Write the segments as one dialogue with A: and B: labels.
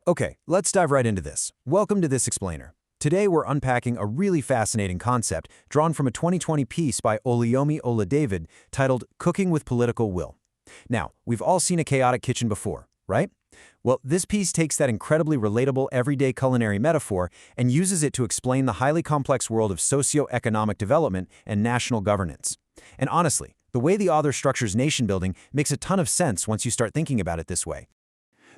A: Okay, let's dive right into this. Welcome to This Explainer. Today we're unpacking a really fascinating concept drawn from a 2020 piece by Oluyomi Oladevid titled Cooking with Political Will. Now, we've all seen a chaotic kitchen before, right? Well, this piece takes that incredibly relatable everyday culinary metaphor and uses it to explain the highly complex world of socio-economic development and national governance. And honestly, the way the author structures nation building makes a ton of sense once you start thinking about it this way.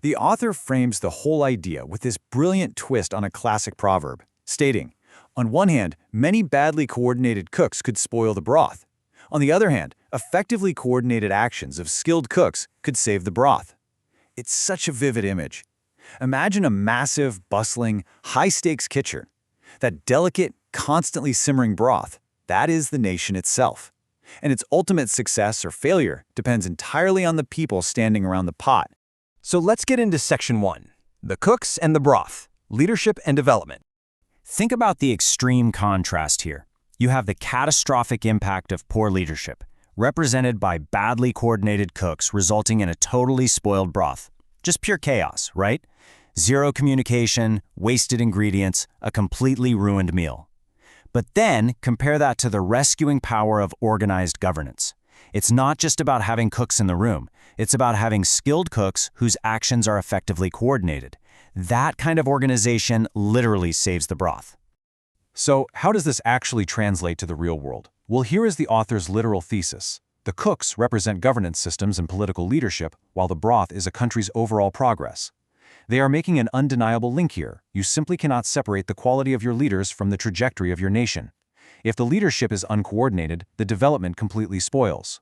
B: The author frames the whole idea with this brilliant twist on a classic proverb, stating, on one hand, many badly coordinated cooks could spoil the broth. On the other hand, effectively coordinated actions of skilled cooks could save the broth. It's such a vivid image. Imagine a massive, bustling, high-stakes kitchen. That delicate, constantly simmering broth, that is the nation itself. And its ultimate success or failure depends entirely on the people standing around the pot.
C: So let's get into Section 1, the cooks and the broth, leadership and development. Think about the extreme contrast here. You have the catastrophic impact of poor leadership, represented by badly coordinated cooks resulting in a totally spoiled broth. Just pure chaos, right? Zero communication, wasted ingredients, a completely ruined meal. But then compare that to the rescuing power of organized governance. It's not just about having cooks in the room. It's about having skilled cooks whose actions are effectively coordinated. That kind of organization literally saves the broth.
B: So, how does this actually translate to the real world? Well, here is the author's literal thesis. The cooks represent governance systems and political leadership, while the broth is a country's overall progress. They are making an undeniable link here. You simply cannot separate the quality of your leaders from the trajectory of your nation. If the leadership is uncoordinated, the development completely spoils.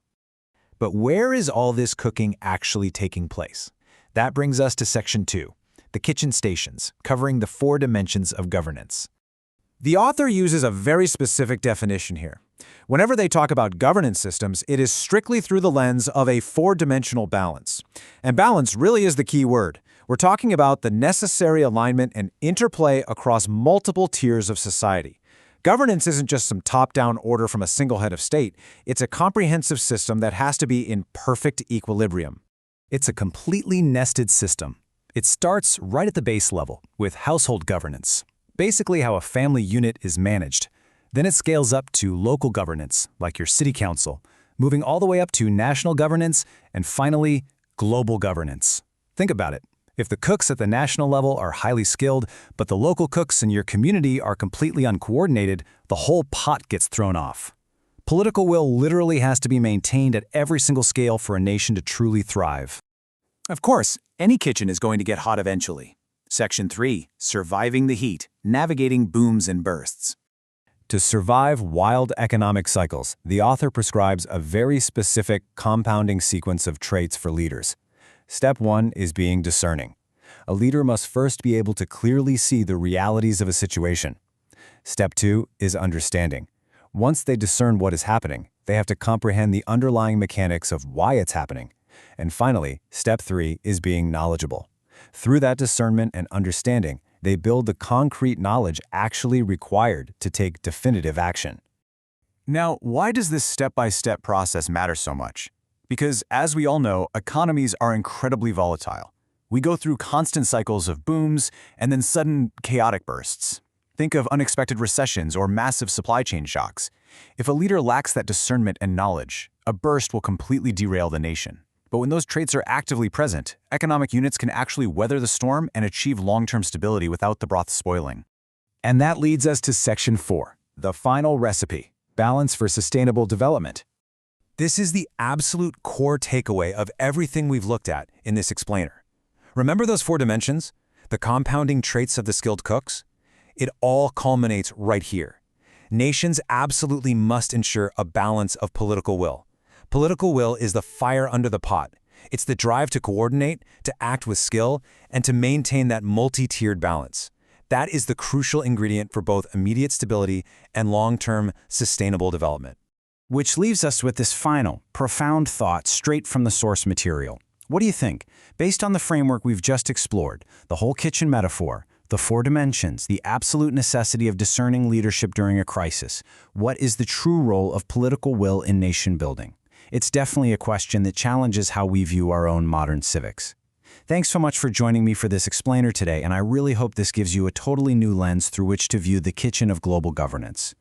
A: But where is all this cooking actually taking place? That brings us to Section 2, the kitchen stations, covering the 4 dimensions of governance. The author uses a very specific definition here. Whenever they talk about governance systems, it is strictly through the lens of a 4-dimensional balance. And balance really is the key word. We're talking about the necessary alignment and interplay across multiple tiers of society. Governance isn't just some top-down order from a single head of state. It's a comprehensive system that has to be in perfect equilibrium.
D: It's a completely nested system. It starts right at the base level with household governance, basically how a family unit is managed. Then it scales up to local governance, like your city council, moving all the way up to national governance, and finally, global governance. Think about it. If the cooks at the national level are highly skilled, but the local cooks in your community are completely uncoordinated, the whole pot gets thrown off. Political will literally has to be maintained at every single scale for a nation to truly thrive.
B: Of course, any kitchen is going to get hot eventually. Section 3, Surviving the Heat, Navigating Booms and Bursts.
D: To survive wild economic cycles, the author prescribes a very specific compounding sequence of traits for leaders. Step 1 is being discerning. A leader must first be able to clearly see the realities of a situation. Step 2 is understanding. Once they discern what is happening, they have to comprehend the underlying mechanics of why it's happening. And finally, Step 3 is being knowledgeable. Through that discernment and understanding, they build the concrete knowledge actually required to take definitive action.
B: Now, why does this step-by-step process matter so much? Because, as we all know, economies are incredibly volatile. We go through constant cycles of booms and then sudden chaotic bursts. Think of unexpected recessions or massive supply chain shocks. If a leader lacks that discernment and knowledge, a burst will completely derail the nation. But when those traits are actively present, economic units can actually weather the storm and achieve long-term stability without the broth spoiling.
D: And that leads us to Section 4, the final recipe, balance for sustainable development.
A: This is the absolute core takeaway of everything we've looked at in this explainer. Remember those 4 dimensions? The compounding traits of the skilled cooks? It all culminates right here. Nations absolutely must ensure a balance of political will. Political will is the fire under the pot. It's the drive to coordinate, to act with skill, and to maintain that multi-tiered balance. That is the crucial ingredient for both immediate stability and long-term sustainable development.
D: Which leaves us with this final, profound thought straight from the source material. What do you think? Based on the framework we've just explored, the whole kitchen metaphor, the 4 dimensions, the absolute necessity of discerning leadership during a crisis, what is the true role of political will in nation building? It's definitely a question that challenges how we view our own modern civics.
A: Thanks so much for joining me for this explainer today, and I really hope this gives you a totally new lens through which to view the kitchen of global governance.